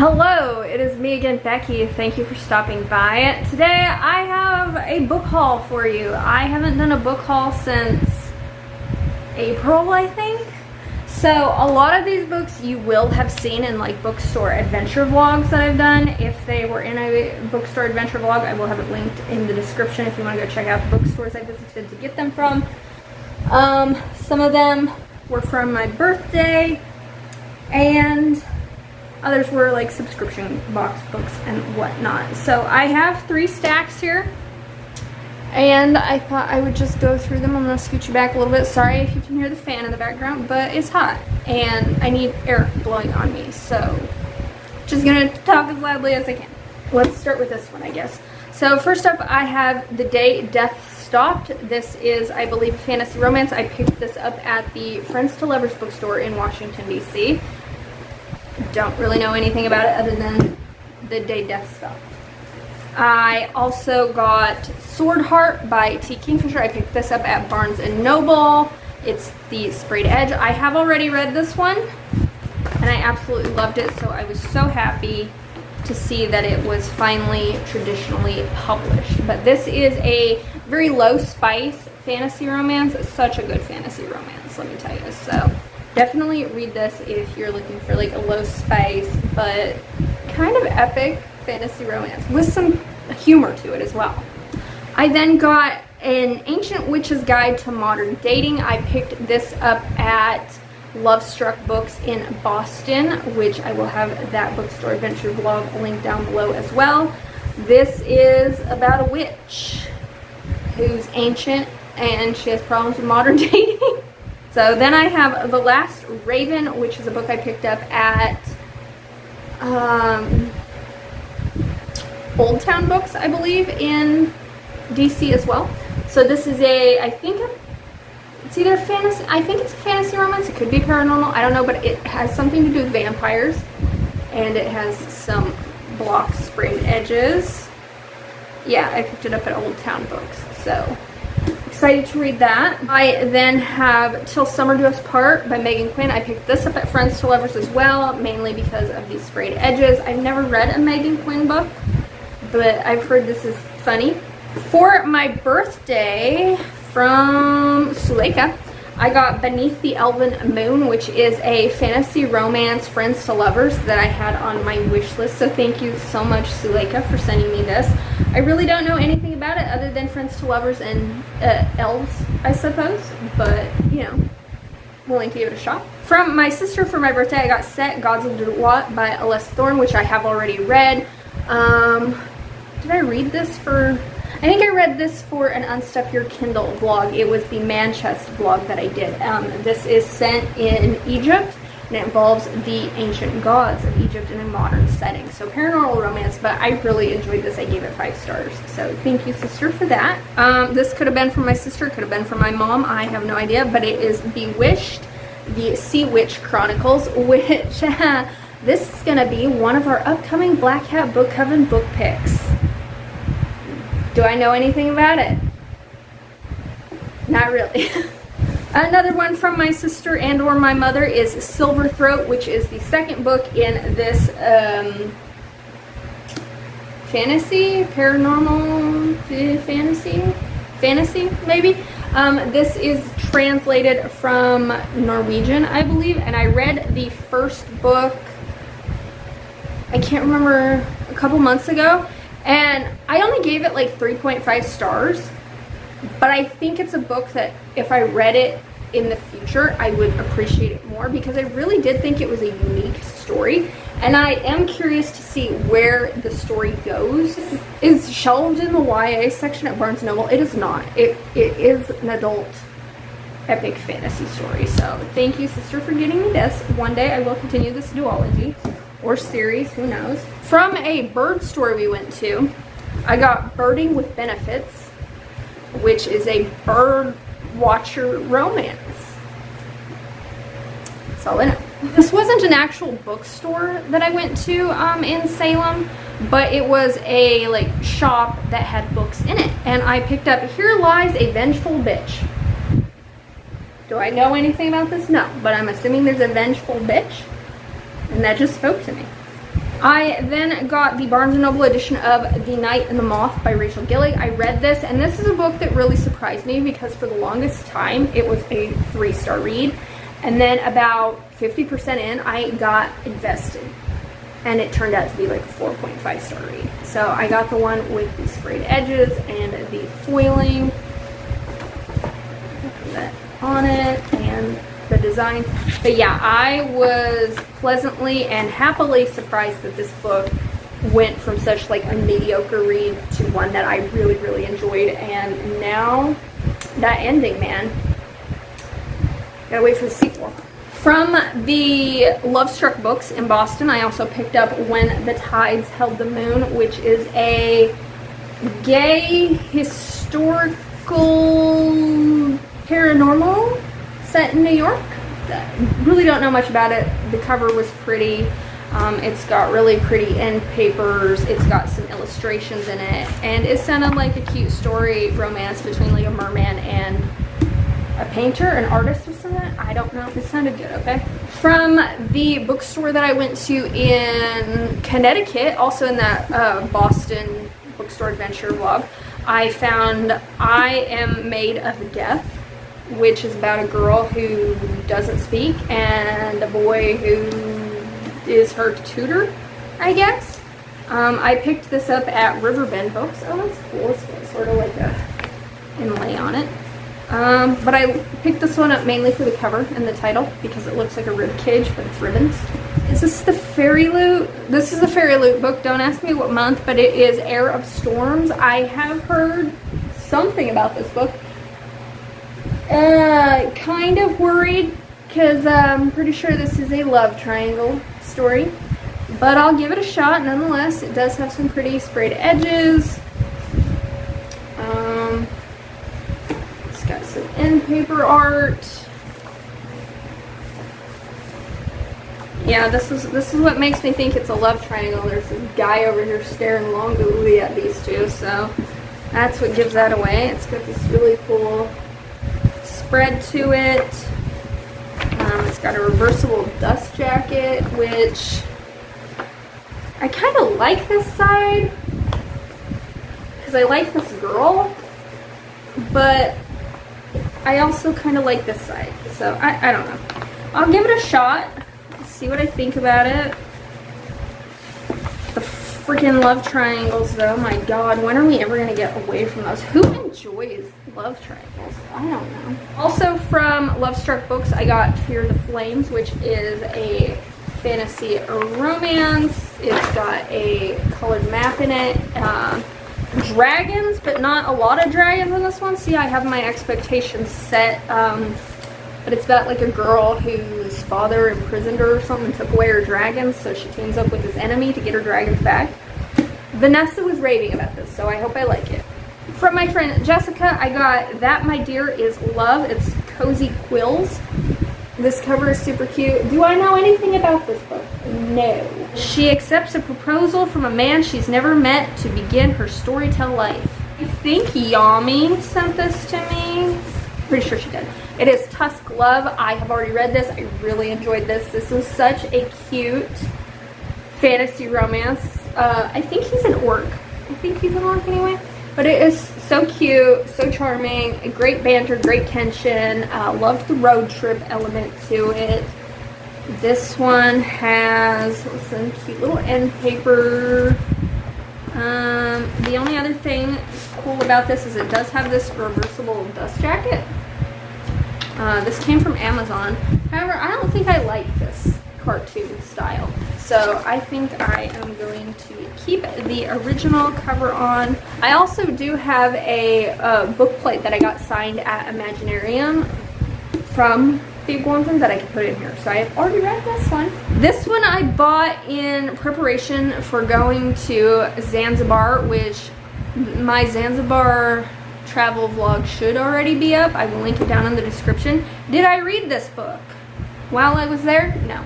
Hello, it is me again, Becky. Thank you for stopping by. Today I have a book haul for you. I haven't done a book haul since April, I think. So a lot of these books you will have seen in like bookstore adventure vlogs that I've done. If they were in a bookstore adventure vlog, I will have it linked in the description if you want to go check out the bookstores I visited to get them from. Some of them were from my birthday, and others were like subscription box books and whatnot. So I have 3 stacks here, and I thought I would just go through them. I'm going to scoot you back a little bit. Sorry if you can hear the fan in the background, but it's hot and I need air blowing on me. So just going to talk as loudly as I can. Let's start with this one, I guess. So first up, I have The Day Death Stopped. This is, I believe, fantasy romance. I picked this up at the Friends to Lovers bookstore in Washington, D.C. Don't really know anything about it other than The Day Death Stopped. I also got Sword Heart by T. Kingfisher. I picked this up at Barnes & Noble. It's the sprayed edge. I have already read this one, and I absolutely loved it, so I was so happy to see that it was finally traditionally published. But this is a very low spice fantasy romance. It's such a good fantasy romance, let me tell you. So definitely read this if you're looking for like a low spice but kind of epic fantasy romance with some humor to it as well. I then got an Ancient Witch's Guide to Modern Dating. I picked this up at Love Struck Books in Boston, which I will have that bookstore adventure vlog linked down below as well. This is about a witch who's ancient and she has problems with modern dating. So then I have The Last Raven, which is a book I picked up at Old Town Books, I believe, in DC as well. So this is I think it's either fantasy, I think it's a fantasy romance, it could be paranormal, I don't know, but it has something to do with vampires, and it has some block sprayed edges. Yeah, I picked it up at Old Town Books, so excited to read that. I then have Till Summer Do Us Part by Megan Quinn. I picked this up at Friends to Lovers as well, mainly because of these sprayed edges. I've never read a Megan Quinn book, but I've heard this is funny. For my birthday from Suleikap, I got Beneath the Elven Moon, which is a fantasy romance Friends to Lovers that I had on my wish list. So thank you so much, Suleikap, for sending me this. I really don't know anything about it other than Friends to Lovers and elves, I suppose. But, you know, willing to give it a shot. From my sister for my birthday, I got Set, Gods of Duat by Alessa Thorne, which I have already read. Did I read this for... I think I read this for an Unstuff Your Kindle vlog. It was the Manchester vlog that I did. This is set in Egypt, and it involves the ancient gods of Egypt in a modern setting. So paranormal romance, but I really enjoyed this. I gave it 5 stars. So thank you, sister, for that. This could have been from my sister, could have been from my mom. I have no idea, but it is Bewitched, the Sea Witch Chronicles, which this is going to be one of our upcoming Black Hat Book Coven book picks. Do I know anything about it? Not really. Another one from my sister and or my mother is Silver Throat, which is the second book in this fantasy, paranormal, fantasy maybe. This is translated from Norwegian, I believe, and I read the first book, I can't remember, a couple months ago. And I only gave it like 3.5 stars, but I think it's a book that if I read it in the future, I would appreciate it more because I really did think it was a unique story. And I am curious to see where the story goes. It's shelved in the YA section at Barnes & Noble. It is not. It is an adult epic fantasy story. So thank you, sister, for getting me this. One day I will continue this duology. Or series, who knows. From a bird store we went to, I got Birding with Benefits, which is a bird watcher romance. That's all I know. This wasn't an actual bookstore that I went to in Salem, but it was a like shop that had books in it. And I picked up Here Lies a Vengeful Bitch. Do I know anything about this? No, but I'm assuming there's a vengeful bitch. And that just spoke to me. I then got the Barnes & Noble edition of The Night and the Moth by Rachel Gillig. I read this, and this is a book that really surprised me because for the longest time it was a 3-star read, and then about 50% in I got invested, and it turned out to be like a 4.5-star read. So I got the one with the sprayed edges and the foiling. Put that on it and the design. But yeah, I was pleasantly and happily surprised that this book went from such like a mediocre read to one that I really, really enjoyed. And now that ending, man, gotta wait for the sequel. From the Love Struck Books in Boston, I also picked up When the Tides Held the Moon, which is a gay historical paranormal set in New York. Really don't know much about it. The cover was pretty. It's got really pretty end papers. It's got some illustrations in it, and it sounded like a cute story romance between like a merman and a painter, an artist or something. I don't know. It sounded good. Okay. From the bookstore that I went to in Connecticut, also in that Boston bookstore adventure vlog, I found I Am Made of Death, which is about a girl who doesn't speak and a boy who is her tutor, I guess. I picked this up at Riverbend Books. Oh, that's cool. It's got sort of like a inlay on it. But I picked this one up mainly for the cover and the title because it looks like a rib cage, but it's ribbons. Is this the Fairy Loot? This is the Fairy Loot book. Don't ask me what month, but it is Heir of Storms. I have heard something about this book. Kind of worried because I'm pretty sure this is a love triangle story, but I'll give it a shot nonetheless. It does have some pretty sprayed edges. It's got some end paper art. Yeah, this is what makes me think it's a love triangle. There's this guy over here staring longingly at these two, so that's what gives that away. It's got this really cool spread to it. It's got a reversible dust jacket, which I kind of like this side because I like this girl, but I also kind of like this side, so I don't know. I'll give it a shot, see what I think about it. The freaking love triangles though, my god, when are we ever going to get away from those? Who enjoys love triangles? I don't know. Also from Love Struck Books, I got Fear the Flames, which is a fantasy romance. It's got a colored map in it. Dragons, but not a lot of dragons in this one. See, I have my expectations set. But it's about like a girl whose father imprisoned her or something and took away her dragons, so she teams up with this enemy to get her dragons back. Vanessa was raving about this, so I hope I like it. From my friend Jessica, I got That My Dear Is Love. It's Cozy Quills. This cover is super cute. Do I know anything about this book? No. She accepts a proposal from a man she's never met to begin her storytell life. I think Yami sent this to me. Pretty sure she did. It is Tusk Love. I have already read this. I really enjoyed this. This is such a cute fantasy romance. I think he's an orc. I think he's an orc anyway. But it is so cute, so charming, great banter, great tension. Loved the road trip element to it. This one has some cute little end paper. The only other thing cool about this is it does have this reversible dust jacket. This came from Amazon. However, I don't think I like this cartoon style. So I think I am going to keep the original cover on. I also do have a book plate that I got signed at Imaginarium from Steve Gormson that I can put in here. So I have already read this one. This one I bought in preparation for going to Zanzibar, which my Zanzibar travel vlog should already be up. I will link it down in the description. Did I read this book while I was there? No.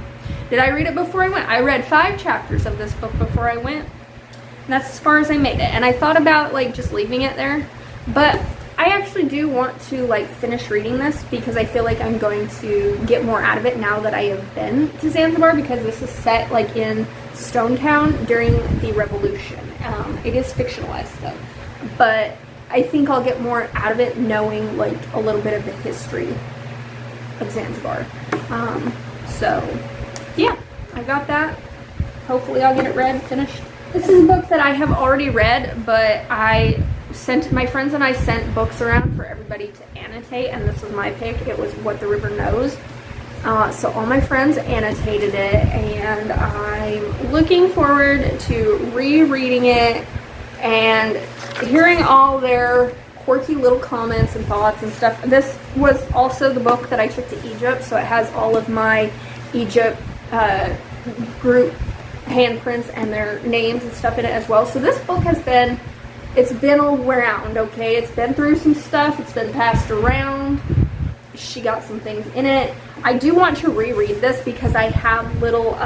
Did I read it before I went? I read 5 chapters of this book before I went. And that's as far as I made it. And I thought about like just leaving it there, but I actually do want to like finish reading this because I feel like I'm going to get more out of it now that I have been to Zanzibar, because this is set like in Stonetown during the Revolution. It is fictionalized though, but I think I'll get more out of it knowing like a little bit of the history of Zanzibar. So yeah, I got that. Hopefully I'll get it read, finished. This is a book that I have already read, but my friends and I sent books around for everybody to annotate, and this was my pick. It was What the River Knows. So all my friends annotated it, and I'm looking forward to rereading it and hearing all their quirky little comments and thoughts and stuff. This was also the book that I took to Egypt, so it has all of my Egypt group handprints and their names and stuff in it as well. So this book it's been around, okay? It's been through some stuff. It's been passed around. She got some things in it. I do want to reread this because I have little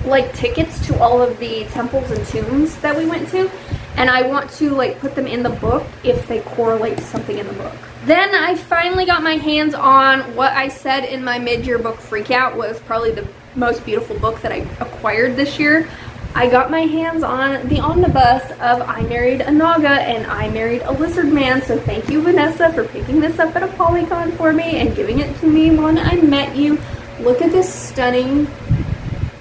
like tickets to all of the temples and tombs that we went to, and I want to like put them in the book if they correlate to something in the book. Then I finally got my hands on what I said in my mid-year book freakout was probably the most beautiful book that I acquired this year. I got my hands on the omnibus of I Married a Naga and I Married a Lizard Man, so thank you, Vanessa, for picking this up at a Polycon for me and giving it to me when I met you. Look at this stunning,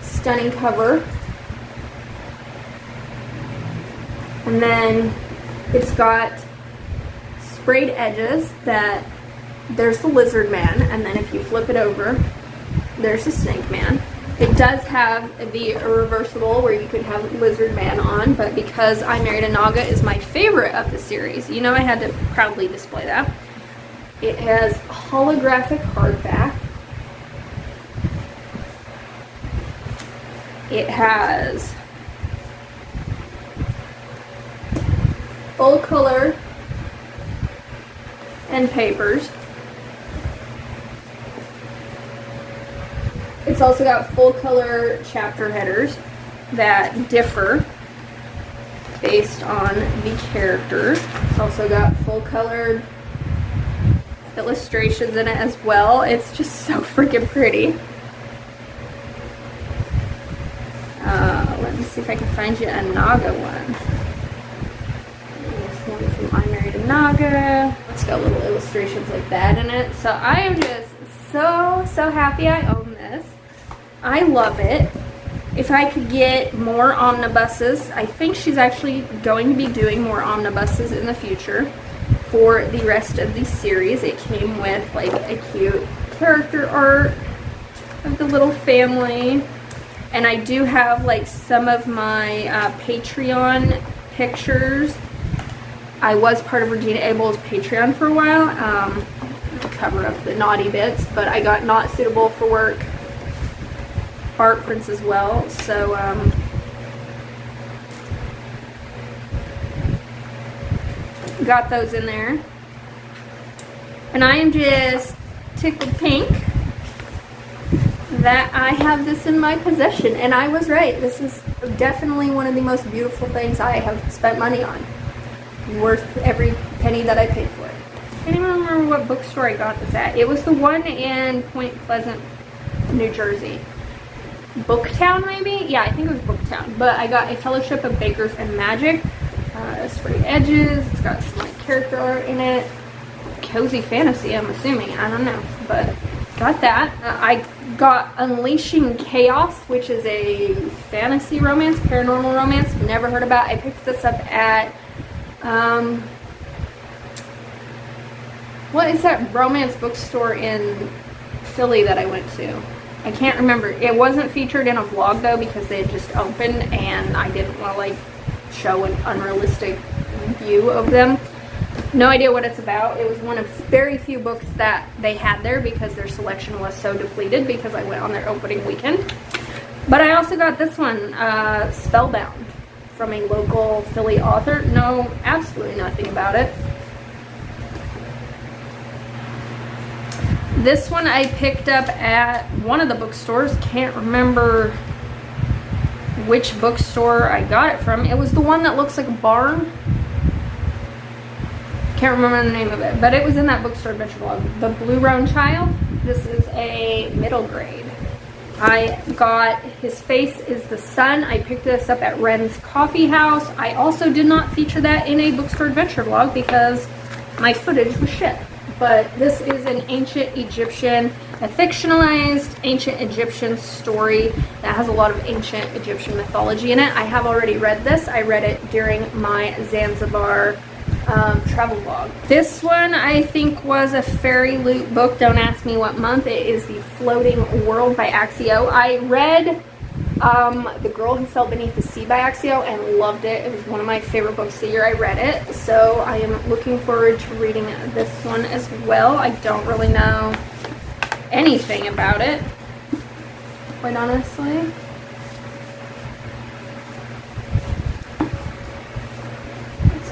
stunning cover. And then it's got sprayed edges that there's the Lizard Man, and then if you flip it over, there's the Snake Man. It does have the reversible where you could have Lizard Man on, but because I Married a Naga is my favorite of the series, you know I had to proudly display that. It has holographic hardback. It has full color and papers. It's also got full color chapter headers that differ based on the characters. It's also got full colored illustrations in it as well. It's just so freaking pretty. Let me see if I can find you a Naga one. This one from I Married a Naga. It's got little illustrations like that in it. So I am just so happy I own this. I love it. If I could get more omnibuses, I think she's actually going to be doing more omnibuses in the future for the rest of the series. It came with like a cute character art of the little family. And I do have like some of my Patreon pictures. I was part of Regina Abel's Patreon for a while to cover up the naughty bits, but I got not suitable for work art prints as well. So got those in there. And I am just tickled pink that I have this in my possession, and I was right. This is definitely one of the most beautiful things I have spent money on. Worth every penny that I paid for it. I can't even remember what bookstore I got this at. It was the one in Point Pleasant, New Jersey. Booktown, maybe? Yeah, I think it was Booktown. But I got A Fellowship of Bakers and Magic. Sprayed edges. It's got some like character art in it. Cozy fantasy, I'm assuming. I don't know. But got that. I got Unleashing Chaos, which is a fantasy romance, paranormal romance. Never heard about. I picked this up at what is that romance bookstore in Philly that I went to? I can't remember. It wasn't featured in a vlog though because they had just opened and I didn't want to like show an unrealistic view of them. No idea what it's about. It was one of very few books that they had there because their selection was so depleted because I went on their opening weekend. But I also got this one, Spellbound, from a local Philly author. Know absolutely nothing about it. This one I picked up at one of the bookstores. Can't remember which bookstore I got it from. It was the one that looks like a barn. Can't remember the name of it, but it was in that bookstore adventure vlog. The Blue Roan Child. This is a middle grade I got His Face is the Sun. I picked this up at Ren's Coffee House. I also did not feature that in a Bookstore adventure vlog because my footage was shit. But this is an ancient Egyptian, a fictionalized ancient Egyptian story that has a lot of ancient Egyptian mythology in it. I have already read this. I read it during my Zanzibar travel vlog. This one I think was a fairy loot book. Don't ask me what month. It is The Floating World by Axio. I read The Girl Who Fell Beneath the Sea by Axio and loved it. It was one of my favorite books the year I read it. So I am looking forward to reading this one as well. I don't really know anything about it, quite honestly.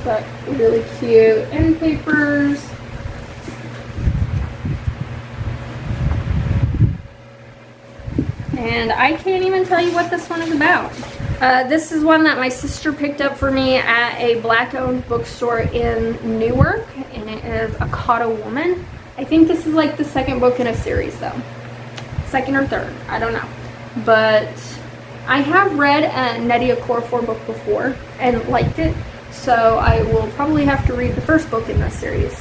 Got really cute end papers. And I can't even tell you what this one is about. This is one that my sister picked up for me at a black-owned bookstore in Newark, and it is A Caught a Woman. I think this is like the second book in a series though. Second or third, I don't know. But I have read a Nnedi Okorafor book before and liked it. So I will probably have to read the first book in this series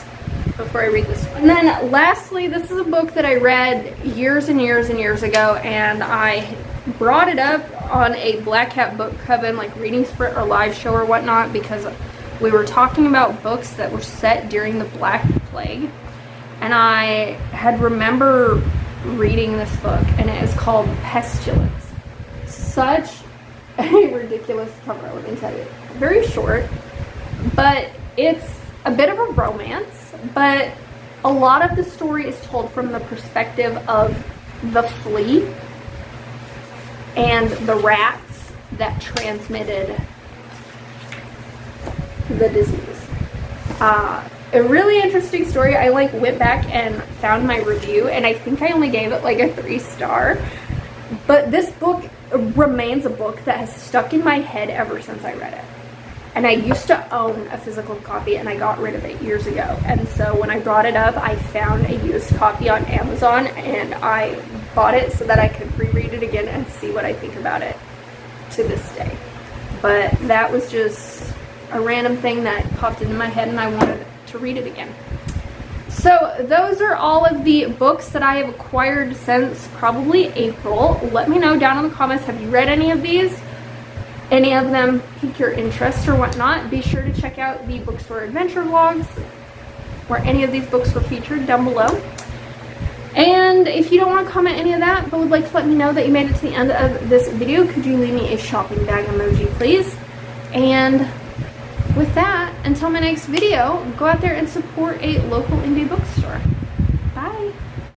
before I read this one. And then lastly, this is a book that I read years and years and years ago, and I brought it up on a Black Hat Book Coven, like reading sprint or live show or whatnot, because we were talking about books that were set during the Black Plague. And I had remember reading this book, and it is called Pestilence. Such a ridiculous cover, let me tell you. Very short, but it's a bit of a romance, but a lot of the story is told from the perspective of the flea and the rats that transmitted the disease. A really interesting story. I like went back and found my review, and I think I only gave it like a 3-star, but this book remains a book that has stuck in my head ever since I read it. And I used to own a physical copy, and I got rid of it years ago. And so when I brought it up, I found a used copy on Amazon, and I bought it so that I could reread it again and see what I think about it to this day. But that was just a random thing that popped into my head, and I wanted to read it again. So those are all of the books that I have acquired since probably April. Let me know down in the comments, have you read any of these? Any of them pique your interest or whatnot? Be sure to check out the Bookstore adventure vlogs where any of these books were featured down below. And if you don't want to comment any of that, but would like to let me know that you made it to the end of this video, could you leave me a shopping bag emoji, please? And with that, until my next video, go out there and support a local indie bookstore. Bye!